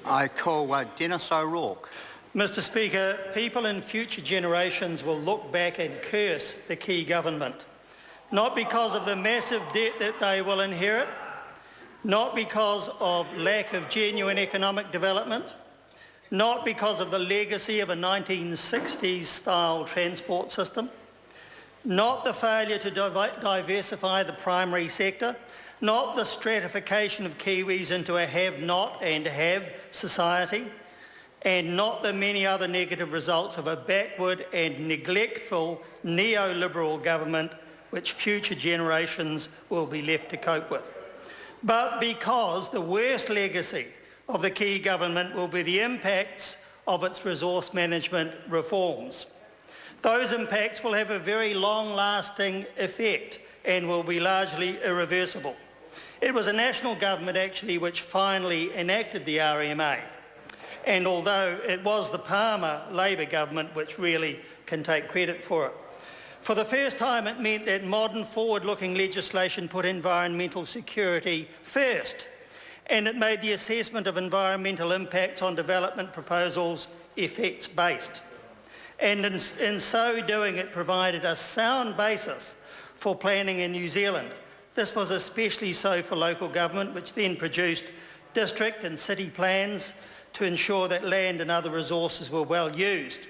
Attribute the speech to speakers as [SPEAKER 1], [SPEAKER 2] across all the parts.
[SPEAKER 1] I call Dennis O'Rourke.
[SPEAKER 2] Mr Speaker, people in future generations will look back and curse the Key government, not because of the massive debt that they will inherit, not because of lack of genuine economic development, not because of the legacy of a 1960s-style transport system, not the failure to diversify the primary sector, not the stratification of Kiwis into a have-not and have society, and not the many other negative results of a backward and neglectful neoliberal government which future generations will be left to cope with. But because the worst legacy of the Key government will be the impacts of its resource management reforms. Those impacts will have a very long-lasting effect and will be largely irreversible. It was a national government actually which finally enacted the RMA, and although it was the Palmer Labor government which really can take credit for it. For the first time it meant that modern forward-looking legislation put environmental security first, and it made the assessment of environmental impacts on development proposals effects-based. And in so doing it provided a sound basis for planning in New Zealand. This was especially so for local government, which then produced district and city plans to ensure that land and other resources were well used,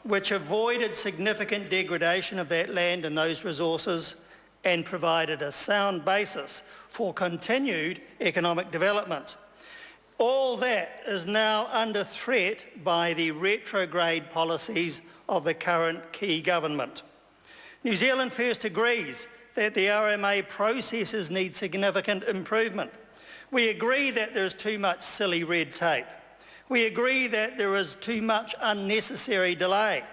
[SPEAKER 2] which avoided significant degradation of that land and those resources and provided a sound basis for continued economic development. All that is now under threat by the retrograde policies of the current Key government. New Zealand First agrees that the RMA processes need significant improvement. We agree that there is too much silly red tape. We agree that there is too much unnecessary delay.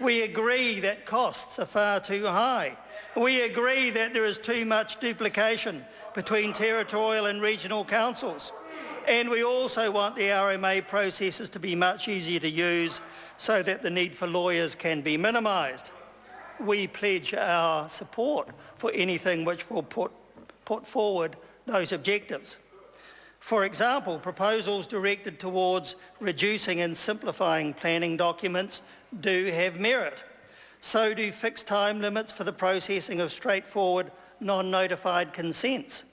[SPEAKER 2] We agree that costs are far too high. We agree that there is too much duplication between territorial and regional councils. And we also want the RMA processes to be much easier to use so that the need for lawyers can be minimised. We pledge our support for anything which will put forward those objectives. For example, proposals directed towards reducing and simplifying planning documents do have merit. So do fixed time limits for the processing of straightforward, non-notified consents.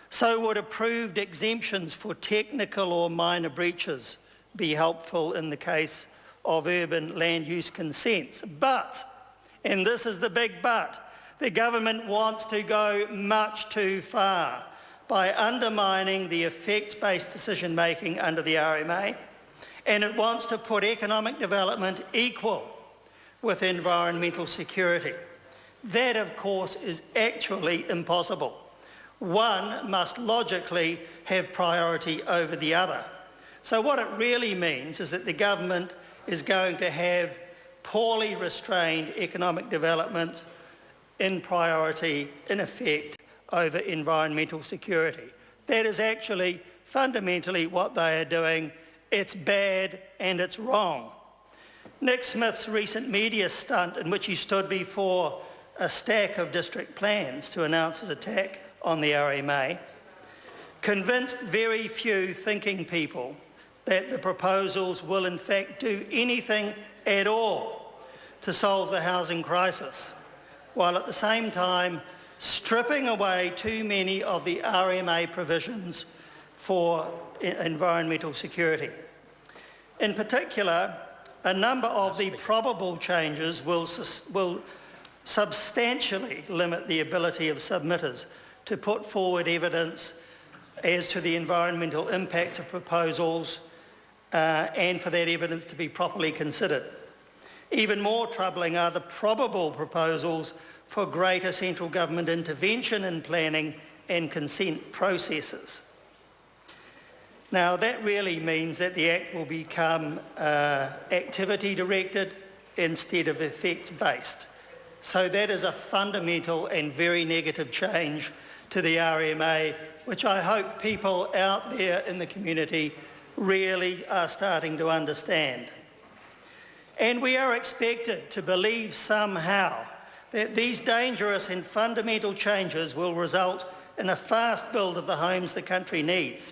[SPEAKER 2] So would approved exemptions for technical or minor breaches be helpful in the case of urban land use consents. But, and this is the big but, the government wants to go much too far by undermining the effects-based decision-making under the RMA, and it wants to put economic development equal with environmental security. That, of course, is actually impossible. One must logically have priority over the other. So what it really means is that the government is going to have poorly restrained economic development in priority, in effect, over environmental security. That is actually fundamentally what they are doing. It's bad and it's wrong. Nick Smith's recent media stunt in which he stood before a stack of district plans to announce his attack on the RMA convinced very few thinking people that the proposals will in fact do anything at all to solve the housing crisis, while at the same time stripping away too many of the RMA provisions for environmental security. In particular, a number of the probable changes will substantially limit the ability of submitters to put forward evidence as to the environmental impacts of proposals and for that evidence to be properly considered. Even more troubling are the probable proposals for greater central government intervention in planning and consent processes. Now that really means that the Act will become activity directed instead of effects based. So that is a fundamental and very negative change to the RMA, which I hope people out there in the community really are starting to understand. And we are expected to believe somehow that these dangerous and fundamental changes will result in a fast build of the homes the country needs.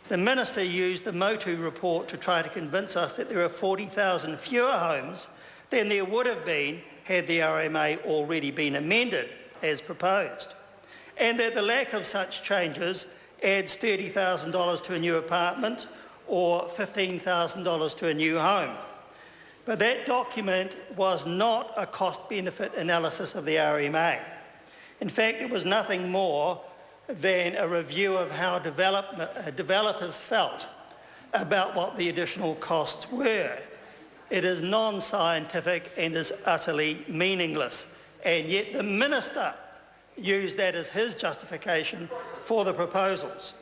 [SPEAKER 2] The Minister used the Motu report to try to convince us that there are 40,000 fewer homes than there would have been had the RMA already been amended as proposed, and that the lack of such changes adds $30,000 to a new apartment or $15,000 to a new home. But that document was not a cost-benefit analysis of the RMA. In fact, it was nothing more than a review of how developers felt about what the additional costs were. It is non-scientific and is utterly meaningless, and yet the Minister used that as his justification for the proposals.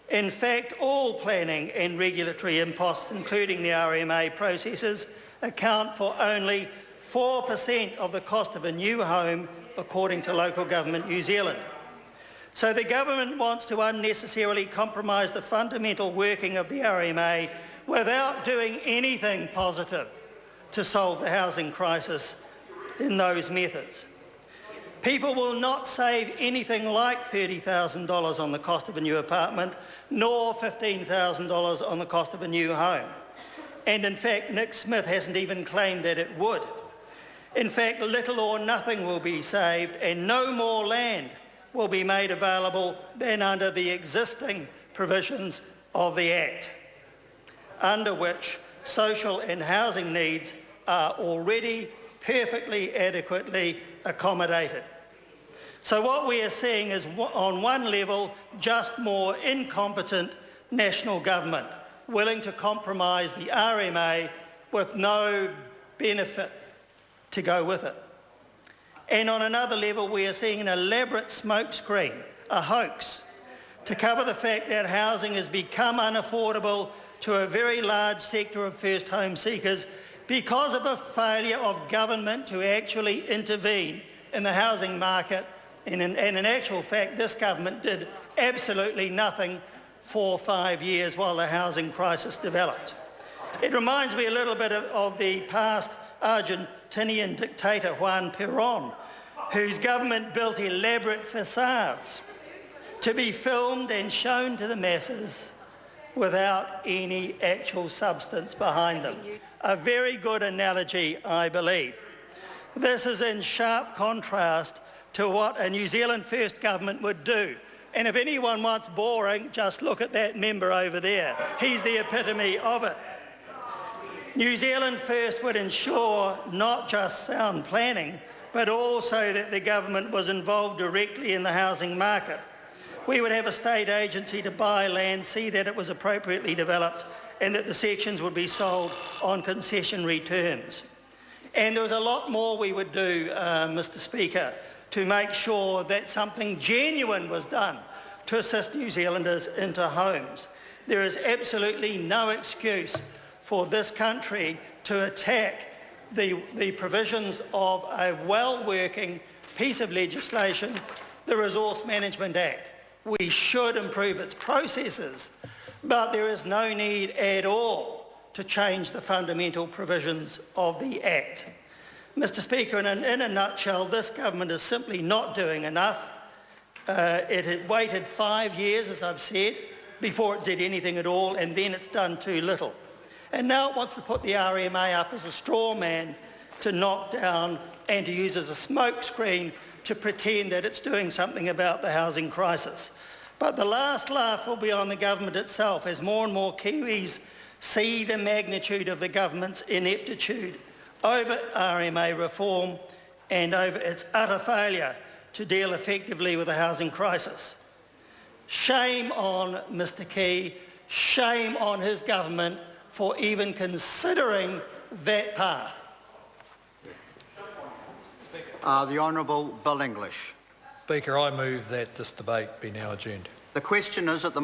[SPEAKER 2] In fact, all planning and regulatory imposts, including the RMA processes, account for only 4% of the cost of a new home, according to Local Government New Zealand. So the government wants to unnecessarily compromise the fundamental working of the RMA without doing anything positive to solve the housing crisis in those methods. People will not save anything like $30,000 on the cost of a new apartment, nor $15,000 on the cost of a new home. And in fact, Nick Smith hasn't even claimed that it would. In fact, little or nothing will be saved, and no more land will be made available than under the existing provisions of the Act, under which social and housing needs are already perfectly adequately accommodated. So what we are seeing is, on one level, just more incompetent national government willing to compromise the RMA with no benefit to go with it. And on another level, we are seeing an elaborate smokescreen, a hoax, to cover the fact that housing has become unaffordable to a very large sector of first home seekers because of a failure of government to actually intervene in the housing market. And in actual fact, this government did absolutely nothing for 5 years while the housing crisis developed. It reminds me a little bit of the past Argentinian dictator Juan Perón, whose government built elaborate facades to be filmed and shown to the masses without any actual substance behind them. A very good analogy, I believe. This is in sharp contrast to what a New Zealand First government would do. And if anyone wants boring, just look at that member over there. He's the epitome of it. New Zealand First would ensure not just sound planning, but also that the government was involved directly in the housing market. We would have a state agency to buy land, see that it was appropriately developed, and that the sections would be sold on concessionary terms. And there was a lot more we would do, Mr. Speaker, to make sure that something genuine was done to assist New Zealanders into homes. There is absolutely no excuse for this country to attack the provisions of a well-working piece of legislation, the Resource Management Act. We should improve its processes, but there is no need at all to change the fundamental provisions of the Act. Mr. Speaker, in a nutshell, this government is simply not doing enough. It had waited 5 years, as I've said, before it did anything at all, and then it's done too little. And now it wants to put the RMA up as a straw man to knock down and to use as a smokescreen to pretend that it's doing something about the housing crisis. But the last laugh will be on the government itself as more and more Kiwis see the magnitude of the government's ineptitude over RMA reform and over its utter failure to deal effectively with the housing crisis. Shame on Mr. Key, shame on his government for even considering that path.
[SPEAKER 1] The Honourable Bill English.
[SPEAKER 3] Speaker, I move that this debate be now adjourned.
[SPEAKER 1] The question is at the